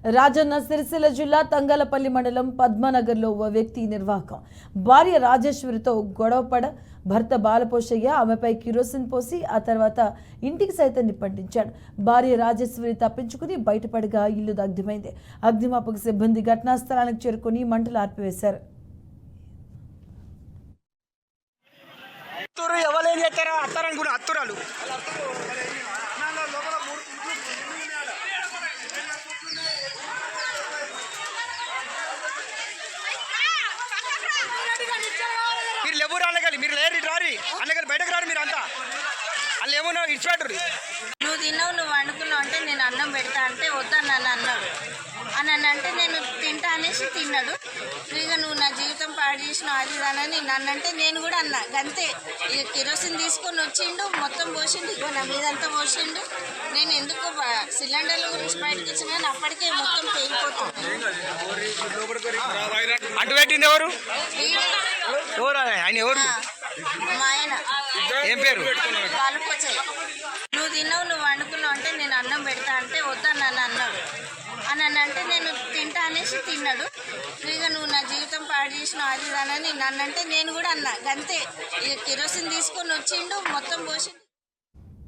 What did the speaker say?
రాజన్న సిరిసిల్ల జిల్లా తంగలపల్లి మండలం పద్మనగర్లో ఓ వ్యక్తి నిర్వాహకం భార్య రాజేశ్వరితో గొడవపడ భర్త బాలపోషయ్య ఆమెపై కిరోసిన్ పోసి ఆ తర్వాత ఇంటికి సైతం నిప్పంటించాడు. భార్య రాజేశ్వరి తప్పించుకుని బయటపడగా ఇల్లు దగ్ధమైంది. అగ్నిమాపక సిబ్బంది ఘటనా స్థలానికి చేరుకుని మంటలు ఆర్పివేశారు. మీరు లేబురు అనగాలి, మీరు లేరు రారి అనగాలి, బయటకు రారు మీరు అంతా. వాళ్ళు ఏమన్నా ఇచ్చిపెట్టరు. నువ్వు తిన్నావు, నువ్వు వండుకున్నావు అంటే నేను అన్నం పెడతా అంటే వద్దని అన్నాడు. అని అంటే నేను తింటా అనేసి తిన్నాడు. ఇక నువ్వు నా జీవితం పాడు చేసినావు అది ఇదానని నన్నంటే నేను కూడా అన్నా. అంతే ఇక కిరోసిన్ తీసుకొని వచ్చిండు, మొత్తం పోసిండు, ఇగో నా మీదంతా పోసిండు. నేను ఎందుకు సిలిండర్ల గురించి బయటకు వచ్చిన కానీ అప్పటికే మొత్తం పేలిపోతుంది. అంటు పెట్టింది ఎవరు? ఆయన ఎవరు? మా ఆయన. ఏం పేరు? బాలపోచయ్య. నువ్వు తిన్నావు, నువ్వు వండుకున్నావు అంటే నేను అన్నం పెడతా అంటే వద్దని అన్నాడు. అని అంటే నేను తింటా అనేసి తిన్నాడు. ఇక నువ్వు నా జీవితం పాడు చేసినావు అది ఇదానని నన్నంటే నేను కూడా అన్నా. అంతే ఇక కిరోసిన్ తీసుకొని వచ్చిండు, మొత్తం పోసిండు.